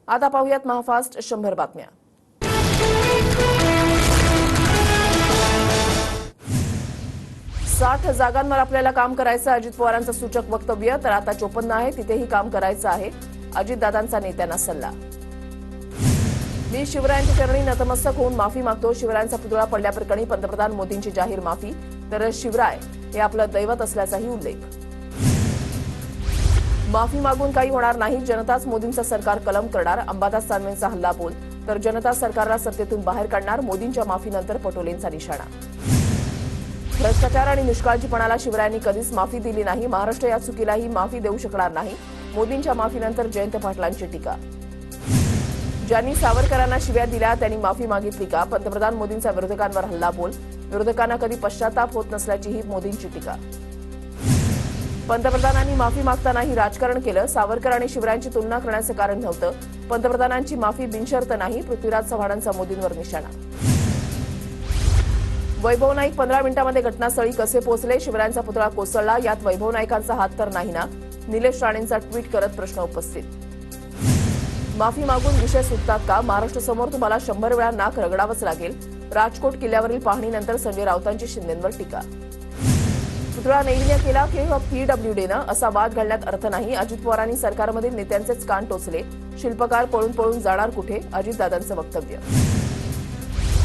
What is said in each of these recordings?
आता पाहूयात महाफास्ट 100 बातम्या। साठ जागांवर आपल्याला काम करायचं अजित पवारांचं सूचक वक्तव्य। तर आता 54 आहे तिथेही काम करायचं आहे, अजितदादांचा नेत्यांना सल्ला। मी शिवरायांच्या चरणी नतमस्तक होऊन माफी मागतो। शिवरायांचा पुतळा पडल्याप्रकरणी पंतप्रधान मोदींची जाहीर माफी। तर शिवराय हे आपलं दैवत असल्याचाही उल्लेख। माफी मागून काही होणार नाही, जनताच मोदींचं सरकार कलम करणार। अंबादास दानवेंचा हल्ला बोल। तर जनता सरकारला सत्तेतून बाहेर काढणार, मोदींच्या माफीनंतर पटोलेंचा निशाणा। भ्रष्टाचार आणि निष्काळजीपणाला शिवरायांनी कधीच माफी दिली नाही, महाराष्ट्र या चुकीलाही माफी देऊ शकणार नाही। मोदींच्या माफीनंतर जयंत पाटलांची टीका। ज्यांनी सावरकरांना शिव्या दिल्या त्यांनी माफी मागितली का? पंतप्रधान मोदींचा विरोधकांवर हल्ला बोल। विरोधकांना कधी पश्चाताप होत नसल्याचीही मोदींची टीका। पंतप्रधानांनी माफी मागतानाही राजकारण केलं, सावरकर आणि शिवरायांची तुलना करण्याचं कारण नव्हतं। पंतप्रधानांची माफी बिनशर्त नाही, पृथ्वीराज चव्हाणांचा मोदींवर निशाणा। वैभव नाईक 15 मिनिटांमध्ये घटनास्थळी कसे पोहोचले? शिवरायांचा पुतळा कोसळला, यात वैभव नाईकांचा हात तर नाही ना? निलेश राणेंचा ट्विट करत प्रश्न उपस्थित। माफी मागून विषय सुटतात का? महाराष्ट्रासमोर तुम्हाला 100 वेळा नाक रगडावंच लागेल। राजकोट किल्ल्यावरील पाहणीनंतर संजय राऊतांची शिंदेंवर टीका। पुतळा नैर्ण्य केला किंवा पीडब्ल्यूडीनं असा वाद घालण्यात अर्थ नाही। अजित पवारांनी सरकारमधील नेत्यांचेच कान टोचले। शिल्पकार पळून पळून जाणार कुठे? अजितदादांचं वक्तव्य।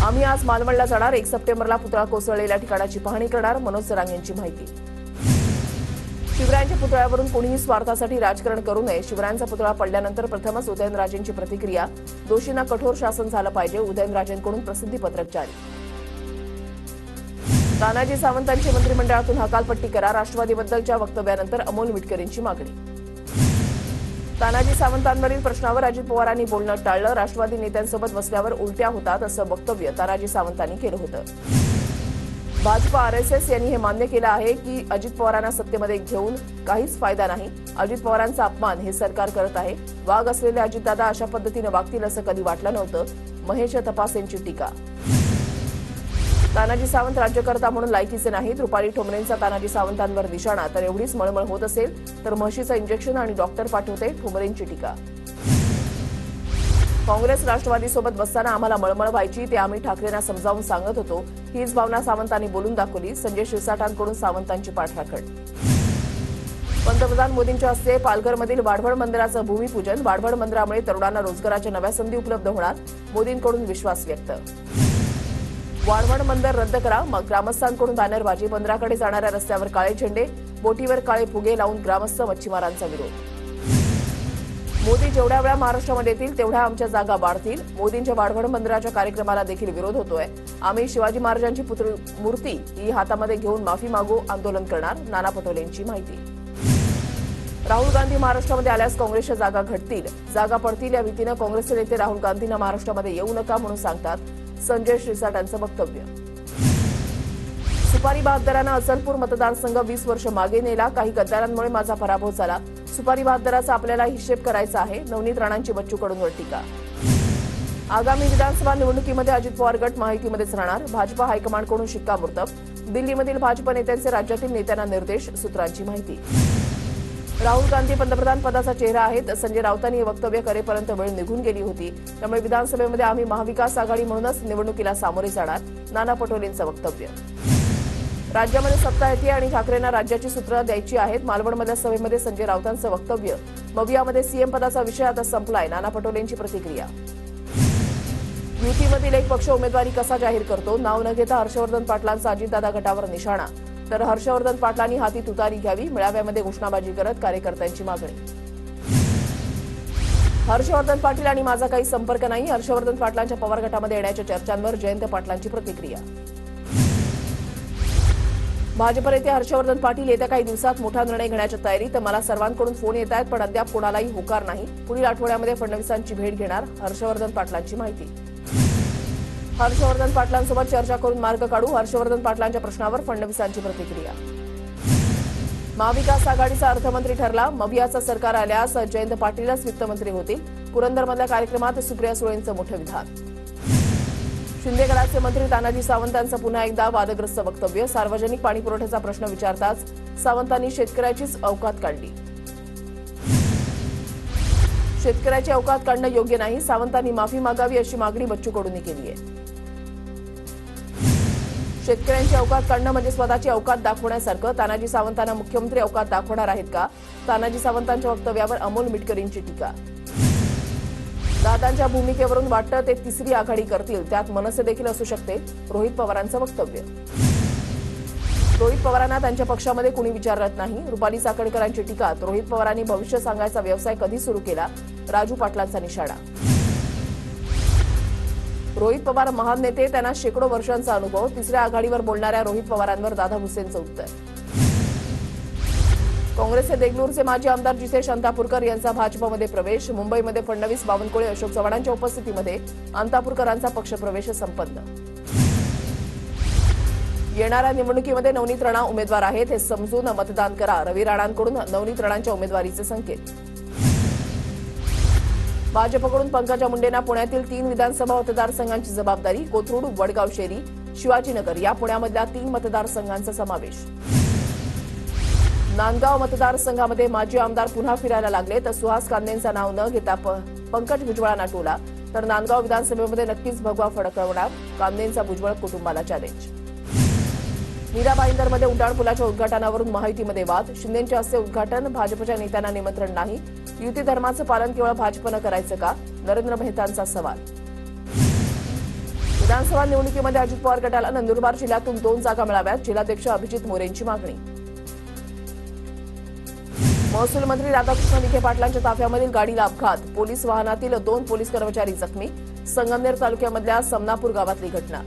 आम्ही आज मालवणला जाणार, 1 सप्टेंबरला पुतळा कोसळलेल्या ठिकाणाची पाहणी करणार, मनोज सरांग यांची माहिती। शिवरायांच्या पुतळ्यावरून कोणीही स्वार्थासाठी राजकारण करू नये। शिवरायांचा पुतळा पडल्यानंतर प्रथमच उदयनराजेंची प्रतिक्रिया। दोषींना कठोर शासन झालं पाहिजे, उदयनराजेंकडून प्रसिद्धीपत्रक जारी। तानाजी सावंतांची मंत्रिमंडळातून हकालपट्टी करा, राष्ट्रवादीबद्दलच्या वक्तव्यानंतर अमोल मिटकरींची मागणी। तानाजी सावंतांवरील प्रश्नावर अजित पवारांनी बोलणं टाळलं, राष्ट्रवादी नेत्यांसोबत बसल्यावर उलट्या होतात असं वक्तव्य तानाजी सावंतांनी केलं होतं। भाजप आरएसएस यांनी हे मान्य केलं आहे की अजित पवारांना सत्तेमध्ये घेऊन काहीच फायदा नाही। अजित पवारांचा अपमान हे सरकार करत आहे। वाघ असलेले अजितदादा अशा पद्धतीने वागतील असं कधी वाटलं नव्हतं, महेश तपासेंची टीका। तानाजी सावंत राज्यकर्ता म्हणून लायकीचे नाहीत, रुपाली ठोंबरेंचा तानाजी सावंतांवर निशाणा। तर एवढीच मळमळ होत असेल तर म्हशीचं इंजेक्शन आणि डॉक्टर पाठवते, ठोंबरेंची टीका। काँग्रेस राष्ट्रवादीसोबत बसताना आम्हाला मळमळ व्हायची, ते आम्ही ठाकरेंना समजावून सांगत होतो। हीच भावना सावंतांनी बोलून दाखवली, संजय शिरसाटांकडून सावंतांची पाठराखण। पंतप्रधान मोदींच्या हस्ते पालघरमधील वाढवण मंदिराचं भूमिपूजन। वाढवण मंदिरामुळे तरुणांना रोजगाराच्या नव्या संधी उपलब्ध होणार, मोदींकडून विश्वास व्यक्त। वाढवण मंदिर रद्द करा, मग ग्रामस्थांकडून बॅनरबाजी। बंदराकडे जाणाऱ्या रस्त्यावर काळे झेंडे, बोटीवर काळे फुगे लावून ग्रामस्थ, मच्छीमारांचा विरोध। मोदी जेवढ्या वेळा महाराष्ट्रामध्ये येतील तेवढ्या आमच्या जागा वाढतील। मोदींच्या वाढवण मंदिराच्या कार्यक्रमाला देखील विरोध होतोय। आम्ही शिवाजी महाराजांची मूर्ती ही हातामध्ये घेऊन माफी मागू, आंदोलन करणार, नाना पटोलेंची माहिती। राहुल गांधी महाराष्ट्रामध्ये आल्यास काँग्रेसच्या जागा घटतील, जागा पडतील या भीतीनं काँग्रेसचे नेते राहुल गांधींना महाराष्ट्रामध्ये येऊ नका म्हणून सांगतात, संजय शिरसाटांचं वक्तव्य। सुपारी बहाद्दरानं अचलपूर मतदारसंघ 20 वर्ष मागे नेला, काही गद्दारांमुळे माझा पराभव झाला। सुपारी बहाद्दराचा आपल्याला हिशेब करायचा आहे, नवनीत राणांची बच्चू कडूंवर टीका। आगामी विधानसभा निवडणुकीमध्ये अजित पवार गट महायुतीमध्येच राहणार, भाजप हायकमांडकडून शिक्कामोर्तब। दिल्लीमधील भाजप नेत्यांचे राज्यातील नेत्यांना निर्देश, सूत्रांची माहिती। राहुल गांधी पंतप्रधान पदाचा चेहरा आहेत, संजय राऊतांनी हे वक्तव्य करेपर्यंत वेळ निघून गेली होती, त्यामुळे विधानसभेमध्ये आम्ही महाविकास आघाडी म्हणूनच निवडणुकीला सामोरे जाणार, नाना पटोलेंचं वक्तव्य। राज्यामध्ये सत्ता येते आणि ठाकरेंना राज्याची सूत्रं द्यायची आहेत, मालवणमधल्या सभेमध्ये संजय राऊतांचं वक्तव्य। मवियामध्ये सीएम पदाचा विषय आता संपलाय, नाना पटोलेंची प्रतिक्रिया। युतीमधील एक पक्ष उमेदवारी कसा जाहीर करतो? नाव न घेता हर्षवर्धन पाटलांचा अजितदादा गटावर निशाणा। तर हर्षवर्धन पाटलांनी हाती तुतारी घ्यावी, मेळाव्यामध्ये घोषणाबाजी करत कार्यकर्त्यांची मागणी। हर्षवर्धन पाटील आणि माझा काही संपर्क नाही, हर्षवर्धन पाटलांच्या पवार गटामध्ये येण्याच्या चर्चांवर जयंत पाटलांची प्रतिक्रिया। भाजप नेते हर्षवर्धन पाटील येत्या काही दिवसात मोठा निर्णय घेण्याच्या तयारी, तर मला सर्वांकडून फोन येत आहेत पण अद्याप कोणालाही होकार नाही। पुढील आठवड्यामध्ये फडणवीसांची भेट घेणार, हर्षवर्धन पाटलांची माहिती। हर्षवर्धन पाटलांसोबत चर्चा करून मार्ग काढू, हर्षवर्धन पाटलांच्या प्रश्नावर फडणवीसांची प्रतिक्रिया। महाविकास आघाडीचा अर्थमंत्री ठरला, मवियाचं सरकार आल्यास जयंत पाटीलच वित्तमंत्री होतील। पुरंदरमधल्या कार्यक्रमात सुप्रिया सुळेंचं मोठं विधान। शिंदे गटाचे मंत्री तानाजी सावंतांचं पुन्हा एकदा वादग्रस्त वक्तव्य। सार्वजनिक पाणीपुरवठ्याचा प्रश्न विचारताच सावंतांनी शेतकऱ्याचीच अवकात काढली। शेतकऱ्याची अवकात काढणं योग्य नाही, सावंतांनी माफी मागावी अशी मागणी बच्चू कडूंनी केली आहे. शेतकऱ्यांची अवकात काढणं म्हणजे स्वतःची अवकात दाखवण्यासारखं. तानाजी सावंतांना मुख्यमंत्री अवकात दाखवणार आहेत का? तानाजी सावंतांच्या वक्तव्यावर अमोल मिटकरींची टीका. दादांच्या भूमिकेवरून वाटतं ते तिसरी आघाडी करतील, त्यात मनसे देखील असू शकते, रोहित पवारांचं वक्तव्य. रोहित पवारांना त्यांच्या पक्षामध्ये कुणी विचारत नाही, रुपाली चाकणकरांची टीका. रोहित पवारांनी भविष्य सांगायचा व्यवसाय कधी सुरू केला? राजू पाटलांचा निशाणा. रोहित पवार महान नेते, त्यांना शेकडो वर्षांचा अनुभव. तिसऱ्या आघाडीवर बोलणाऱ्या रोहित पवारांवर दादा भुसेंचं उत्तर. काँग्रेसचे देगलूरचे माजी आमदार जितेश अंतापूरकर यांचा भाजपमध्ये प्रवेश. मुंबईमध्ये फडणवीस, बावनकुळे, अशोक चव्हाणांच्या उपस्थितीमध्ये अंतापूरकरांचा पक्षप्रवेश संपन्न. येणाऱ्या निवडणुकीमध्ये नवनीत राणा उमेदवार आहेत, हे समजून मतदान करा. रवी राणांकडून नवनीत राणांच्या उमेदवारीचे संकेत. भाजपकडून पंकजा मुंडेंना पुण्यातील 3 विधानसभा मतदारसंघांची जबाबदारी. कोथरूड, वडगाव शेरी, शिवाजीनगर या पुण्यामधल्या 3 मतदारसंघांचा समावेश. नांदगाव मतदारसंघामध्ये माजी आमदार पुन्हा फिरायला लागले, तर सुहास कांदेंचं नाव न घेता पंकज भुजबळांना टोला. तर नांदगाव विधानसभेमध्ये नक्कीच भगवा फडकवणार, कांदेंचा भुजबळ कुटुंबाला चॅलेंज. मीरा भाईंदरमध्ये उड्डाणपुलाच्या उद्घाटनावरून महायुतीमध्ये वाद. शिंदेंच्या हस्ते उद्घाटन, भाजपच्या नेत्यांना निमंत्रण नाही. युती धर्माचं पालन केवळ भाजपनं करायचं का? नरेंद्र मेहतांचा सवाल. विधानसभा निवडणुकीमध्ये अजित पवार गटाला नंदुरबार जिल्ह्यातून 2 जागा मिळाव्यात, जिल्हाध्यक्ष अभिजित मोरेंची मागणी. महसूल मंत्री राधाकृष्ण विखे पाटलांच्या ताफ्यामधील गाडीला अपघात. पोलीस वाहनातील 2 पोलीस कर्मचारी जखमी. संगमनेर तालुक्यामधल्या समनापूर गावातली घटना.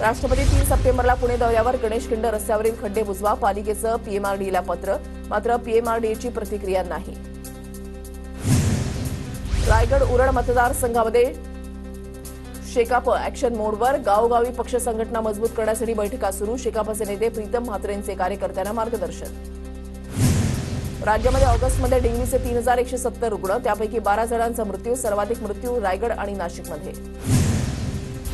राष्ट्रपती 3 सप्टेंबरला पुणे दौऱ्यावर. गणेश खिंड रस्त्यावरील खड्डे बुजवा. पालिकेचं पीएमआरडीला पत्र, मात्र पीएमआरडीची प्रतिक्रिया नाही. रायगड उरण मतदारसंघामध्ये शेकाप ऍक्शन मोडवर. गावोगावी पक्ष संघटना मजबूत करण्यासाठी बैठका सुरू. शेकापचे नेते प्रीतम म्हात्रेंचे कार्यकर्त्यांना मार्गदर्शन. राज्यामध्ये ऑगस्टमध्ये डेंग्यूचे 3170 रुग्ण, त्यापैकी 12 जणांचा मृत्यू. सर्वाधिक मृत्यू रायगड आणि नाशिकमध्ये.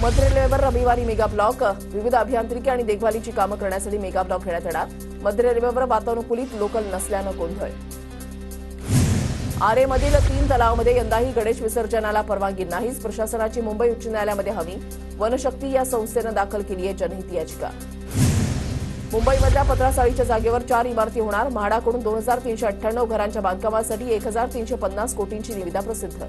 मध्य रेल्वेवर रविवारी मेगा ब्लॉक. विविध अभियांत्रिकी आणि देखभालीची कामं करण्यासाठी मेगा ब्लॉक घेण्यात येणार. मध्य रेल्वेवर वातानुकूलित लोकल नसल्यानं गोंधळ. आरेमधील 3 तलावांमध्ये यंदाही गणेश विसर्जनाला परवानगी नाहीच. प्रशासनाची मुंबई उच्च न्यायालयामध्ये हमी. वनशक्ती या संस्थेनं दाखल केली आहे जनहित याचिका. मुंबईमधल्या पत्रासाळीच्या जागेवर 4 इमारती होणार. म्हाडाकडून 2398 घरांच्या बांधकामासाठी 1350 कोटींची निविदा प्रसिद्ध.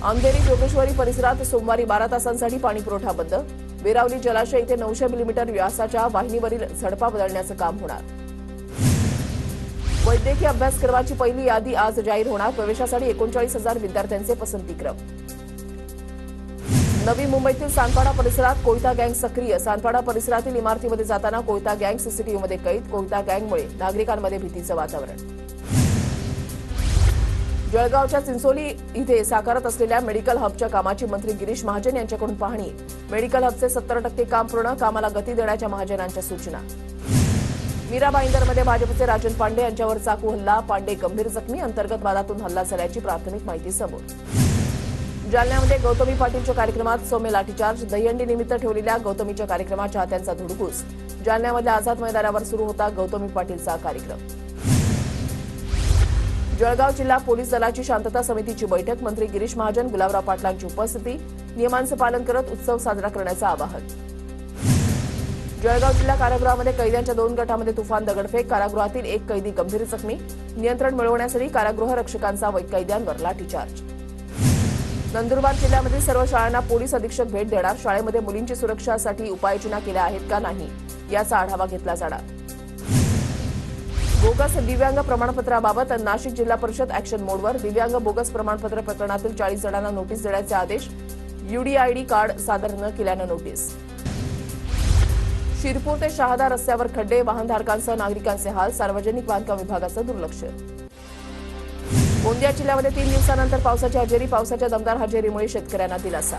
अंधेरी जोगेश्वरी परिसरात सोमवारी 12 तासांसाठी पाणीपुरवठा बंद. वेरावली जलाशय इथे 900 मिलीमीटर व्यासाच्या वाहिनीवरील झडपा बदलण्याचं काम होणार. वैद्यकीय अभ्यासक्रमाची पहिली यादी आज जाहीर होणार. प्रवेशासाठी 39,000 विद्यार्थ्यांचे पसंतीक्रम. नवी मुंबईतील सानपाडा परिसरात कोयता गँग सक्रिय. सानपाडा परिसरातील इमारतीमध्ये जाताना कोयता गँग सीसीटीव्हीमध्ये कैद. कोयता गँगमुळे नागरिकांमध्ये भीतीचं वातावरण. जळगावच्या चिंचोली इथे साकारत असलेल्या मेडिकल हबच्या कामाची मंत्री गिरीश महाजन यांच्याकडून पाहणी. मेडिकल हबचे 70% काम पूर्ण. कामाला गती देण्याच्या महाजनांच्या सूचना. मीरा भाईंदरमध्ये भाजपचे राजन पांडे यांच्यावर चाकू हल्ला. पांडे गंभीर जखमी. अंतर्गत वादातून हल्ला झाल्याची प्राथमिक माहिती समोर. जालन्यामध्ये गौतमी पाटीलच्या कार्यक्रमात सौम्य लाठीचार्ज. दहीहंडीनिमित्त ठेवलेल्या गौतमीच्या कार्यक्रमात चाहत्यांचा धुडगूस. जालन्यामधल्या आझाद मैदानावर सुरू होता गौतमी पाटीलचा कार्यक्रम. जळगाव जिल्हा पोलीस दलाची शांतता समितीची बैठक. मंत्री गिरीश महाजन, गुलाबराव पाटलांची उपस्थिती. नियमांचं पालन करत उत्सव साजरा करण्याचं आवाहन. जळगाव जिल्हा कारागृहामध्ये कैद्यांच्या 2 गटामध्ये तुफान दगडफेक. कारागृहातील 1 कैदी गंभीर जखमी. नियंत्रण मिळवण्यासाठी कारागृह रक्षकांचा कैद्यांवर लाठीचार्ज. नंदुरबार जिल्ह्यामधील सर्व शाळांना पोलीस अधीक्षक भेट देणार. शाळेमध्ये मुलींची सुरक्षासाठी उपाययोजना केल्या आहेत का नाही याचा आढावा घेतला जाणार. बोगस दिव्यांग प्रमाणपत्राबाबत नाशिक जिल्हा परिषद ऍक्शन मोडवर. दिव्यांग बोगस प्रमाणपत्र प्रकरणातील 40 जणांना नोटीस देण्याचे आदेश. यूडीआयडी कार्ड सादर न केल्यानं नोटीस. शिरपूर ते शहादा रस्त्यावर खड्डे. वाहनधारकांसह नागरिकांचे हाल. सार्वजनिक बांधकाम विभागाचं दुर्लक्ष. गोंदिया जिल्ह्यामध्ये 3 दिवसानंतर पावसाची हजेरी. पावसाच्या दमदार हजेरीमुळे शेतकऱ्यांना दिलासा.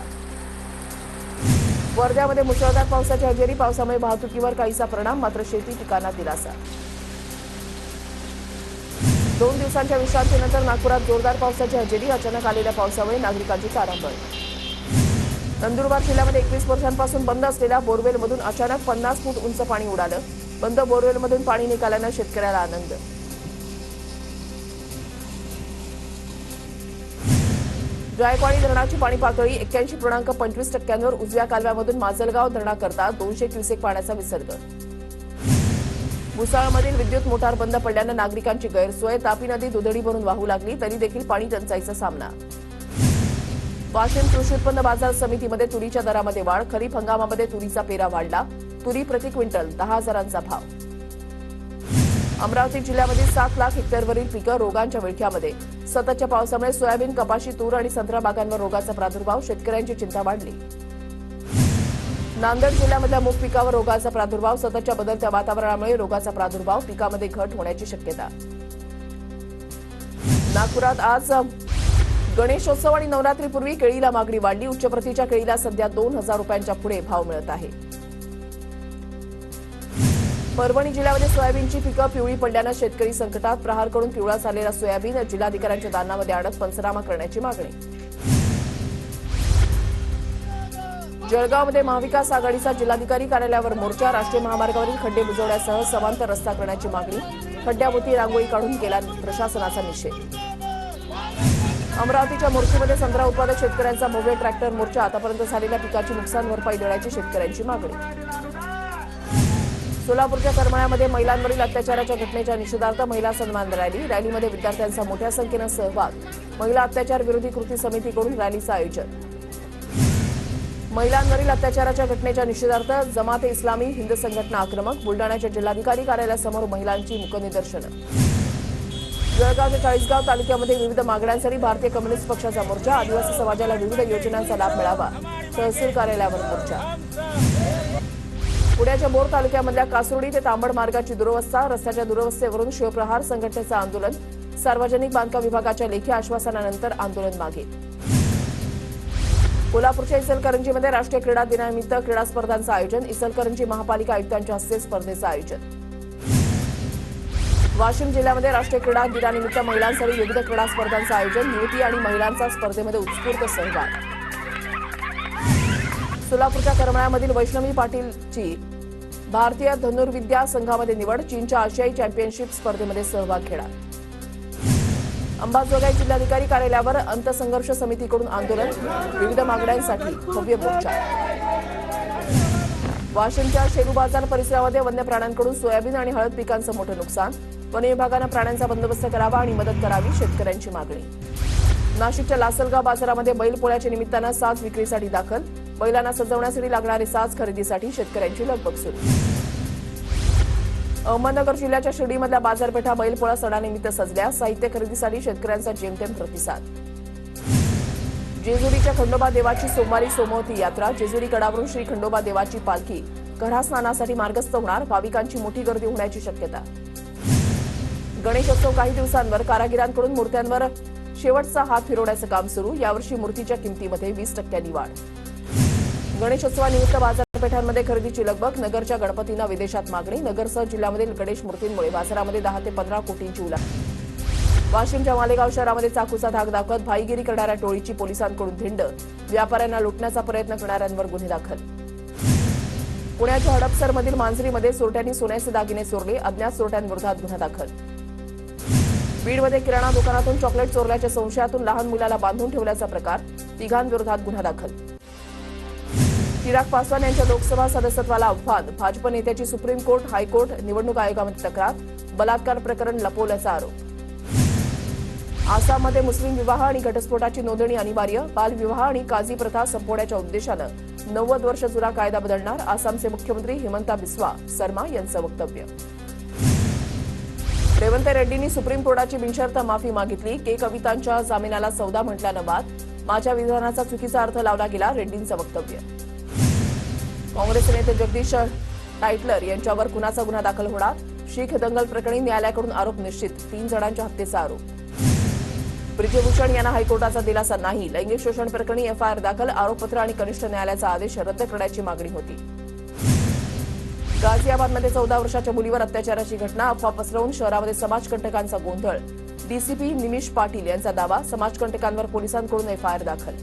वर्ध्यामध्ये मुसळधार पावसाची हजेरी. पावसामुळे वाहतुकीवर काहीसा परिणाम, मात्र शेती पिकांना दिलासा. 2 दिवसांच्या विश्रांतीनंतर नागपुरात जोरदार पावसाची हजेरी. अचानक आलेल्या पावसामुळे नागरिकांची तारांबळ. नंदुरबार जिल्ह्यामध्ये 21 वर्षांपासून बंद असलेल्या बोरवेलमधून अचानक 50 फूट उंच पाणी उडालं. बंद बोरवेलमधून पाणी निघाल्यानं शेतकऱ्याला आनंद. जायकवाडी धरणाची पाणी पातळी 81.25%वर उजव्या कालव्यामधून माजलगाव धरणाकरता 200 क्युसेक पाण्याचा विसर्ग. भुसावळमधील विद्युत मोटार बंद पडल्यानं नागरिकांची गैरसोय. तापी नदी दुधडी भरून वाहू लागली तरी देखील पाणी टंचाईचा सामना. वाशिम कृषी उत्पन्न बाजार समितीमध्ये तुरीच्या दरामध्ये वाढ. खरीप हंगामामध्ये तुरीचा पेरा वाढला. तुरी प्रति क्विंटल 10,000चा भाव. अमरावती जिल्ह्यामधील 7 लाख हेक्टरवरील पिकं रोगांच्या विळख्यामध्ये. सततच्या पावसामुळे सोयाबीन, कपाशी, तूर आणि संत्रा बागांवर रोगाचा प्रादुर्भाव. शेतकऱ्यांची चिंता वाढली. नांदेड जिल्ह्यामधल्या मूग पिकावर रोगाचा प्रादुर्भाव. सततच्या बदलत्या वातावरणामुळे रोगाचा प्रादुर्भाव. पिकामध्ये घट होण्याची शक्यता. नागपुरात आज गणेशोत्सव आणि नवरात्रीपूर्वी केळीला मागणी वाढली. उच्च प्रतीच्या केळीला सध्या 2,000 रुपयांच्या पुढे भाव मिळत आहे. परभणी जिल्ह्यामध्ये सोयाबीनची पिकं पिवळी पडल्यानं शेतकरी संकटात. प्रहारकडून पिवळा झालेला सोयाबीन जिल्हाधिकाऱ्यांच्या दालनामध्ये आणत पंचनामा करण्याची मागणी. जळगावमध्ये महाविकास आघाडीचा जिल्हाधिकारी कार्यालयावर मोर्चा. राष्ट्रीय महामार्गावरील खड्डे बुजवण्यासह समांतर रस्ता करण्याची मागणी. खड्ड्याभोवती रांगोळी काढून केला प्रशासनाचा निषेध. अमरावतीच्या मोर्शीमध्ये संत्रा उत्पादक शेतकऱ्यांचा भव्य ट्रॅक्टर मोर्चा. आतापर्यंत झालेल्या पिकाची नुकसान भरपाई देण्याची शेतकऱ्यांची मागणी. सोलापूरच्या करमाळ्यामध्ये महिलांवरील अत्याचाराच्या घटनेच्या निषेधार्थ महिला सन्मान रॅली. रॅलीमध्ये विद्यार्थ्यांचा मोठ्या संख्येनं सहभाग. महिला अत्याचार विरोधी कृती समितीकडून रॅलीचं आयोजन. महिलांवरील अत्याचाराच्या घटनेच्या निषेधार्थ जमाते इस्लामी हिंद संघटना आक्रमक. बुलडाण्याच्या जिल्हाधिकारी कार्यालयासमोर महिलांची मुकनिदर्शनं. जळगाव चाळीसगाव तालुक्यामध्ये विविध मागण्यांसाठी भारतीय कम्युनिस्ट पक्षाचा मोर्चा. आदिवासी समाजाला विविध योजनांचा लाभ मिळावा. तहसील कार्यालयावर मोर्चा. पुण्याच्या बोर तालुक्यामधल्या कासुर्डी ते तांबड मार्गाची दुरवस्था. रस्त्याच्या दुरवस्थेवरून शिवप्रहार संघटनेचं आंदोलन. सार्वजनिक बांधकाम विभागाच्या लेखी आश्वासनानंतर आंदोलन मागे. कोल्हापूरच्या इचलकरंजीमध्ये राष्ट्रीय क्रीडा दिनानिमित्त क्रीडा स्पर्धांचं आयोजन. इचलकरंजी महापालिका आयुक्तांच्या हस्ते स्पर्धेचं आयोजन. वाशिम जिल्ह्यामध्ये राष्ट्रीय क्रीडा दिनानिमित्त महिलांसाठी विविध क्रीडा स्पर्धांचं आयोजन. युवती आणि महिलांचा स्पर्धेमध्ये उत्स्फूर्त सहभाग. सोलापूरच्या करमाळ्यामधील वैष्णवी पाटीलची भारतीय धनुर्विद्या संघामध्ये निवड. चीनच्या आशियाई चॅम्पियनशिप स्पर्धेमध्ये सहभाग घेणार. अंबाजोगाई जिल्हाधिकारी कार्यालयावर अंतसंघर्ष समितीकडून आंदोलन. विविध मागण्यांसाठी भव्य मोर्चा. वाशिमच्या शेरू बाजार परिसरामध्ये वन्य प्राण्यांकडून सोयाबीन आणि हळद पिकांचं मोठं नुकसान. वन विभागानं प्राण्यांचा बंदोबस्त करावा आणि मदत करावी. शेतकऱ्यांची मागणी. नाशिकच्या लासलगाव बाजारामध्ये बैलपोळ्याच्या निमित्तानं साज विक्रीसाठी दाखल. बैलांना सजवण्यासाठी लागणारे साज खरेदीसाठी शेतकऱ्यांची लगबग सुरू. अहमदनगर जिल्ह्याच्या शिर्डीमधल्या बाजारपेठा बैलपोळा सणानिमित्त सजल्या. साहित्य खरेदीसाठी शेतकऱ्यांचा जेमतेम प्रतिसाद. जेजुरीच्या खंडोबा देवाची सोमवारी सोमवती यात्रा. जेजुरी गडावरून श्री खंडोबा देवाची पालखी घरा स्नानासाठी मार्गस्थ होणार. भाविकांची मोठी गर्दी होण्याची शक्यता. गणेशोत्सव काही दिवसांवर. कारागिरांकडून मूर्त्यांवर शेवटचा हात फिरवण्याचं काम सुरू. यावर्षी मूर्तीच्या किमतीमध्ये 20% वाढ. गणेशोत्सवानिमित्त बाजारपेठांमध्ये खरेदीची लगबग. नगरच्या गणपतींना विदेशात मागणी. नगरसह जिल्ह्यामधील गणेश मूर्तींमुळे बाजारामध्ये 10 ते 15 कोटींची उलाढाल. वाशिमच्या मालेगाव शहरामध्ये चाकूचा धाक दाखवत भाईगिरी करणाऱ्या टोळीची पोलिसांकडून धिंड. व्यापाऱ्यांना लुटण्याचा प्रयत्न करणाऱ्यांवर गुन्हे दाखल. पुण्याच्या हडपसरमधील मांजरीमध्ये चोरट्यांनी सोन्याचे दागिने चोरले. अज्ञात चोरट्यांविरोधात गुन्हा दाखल. बीडमध्ये किराणा दुकानातून चॉकलेट चोरल्याच्या संशयातून लहान मुलाला बांधून ठेवल्याचा प्रकार. तिघांविरोधात गुन्हा दाखल. चिराग पासवान यांच्या लोकसभा सदस्यत्वाला आव्हान. भाजप नेत्याची सुप्रीम कोर्ट, हायकोर्ट, निवडणूक आयोगामध्ये तक्रार. बलात्कार प्रकरण लपवल्याचा आरोप. आसाममध्ये मुस्लिम विवाह आणि घटस्फोटाची नोंदणी अनिवार्य. बालविवाह आणि काझी प्रथा संपवण्याच्या उद्देशानं 90 वर्ष जुना कायदा बदलणार. आसामचे मुख्यमंत्री हिमंता बिस्वा शर्मा यांचं वक्तव्य. रेवंत रेड्डींनी सुप्रीम कोर्टाची बिनशर्त माफी मागितली. के कवितांच्या जामिनाला सौदा म्हटल्यानं वाद. माझ्या विधानाचा चुकीचा अर्थ लावला गेला. रेड्डींचं वक्तव्य. काँग्रेस नेते जगदीश टाईटलर यांच्यावर खुनाचा गुन्हा दाखल होणार. शीख दंगल प्रकरणी न्यायालयाकडून आरोप निश्चित. 3 जणांच्या हत्येचा आरोप. ब्रिजभूषण यांना हायकोर्टाचा दिलासा नाही. लैंगिक शोषण प्रकरणी एफआयआर दाखल. आरोपपत्र आणि कनिष्ठ न्यायालयाचा आदेश रद्द करण्याची मागणी होती. गाझियाबादमध्ये 14 वर्षाच्या मुलीवर अत्याचाराची घटना. अफवा पसरवून शहरामध्ये समाजकंटकांचा गोंधळ. डीसीपी निमिष पाटील यांचा दावा. समाजकंटकांवर पोलिसांकडून एफआयआर दाखल.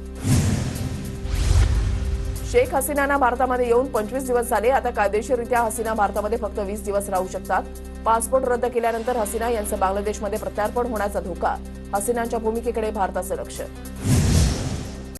शेख हसीनांना भारतामध्ये येऊन 25 दिवस झाले. आता कायदेशीररित्या हसीना भारतामध्ये फक्त 20 दिवस राहू शकतात. पासपोर्ट रद्द केल्यानंतर हसीना यांचं बांगलादेशमध्ये प्रत्यार्पण होण्याचा धोका. हसीनांच्या भूमिकेकडे भारताचं लक्ष.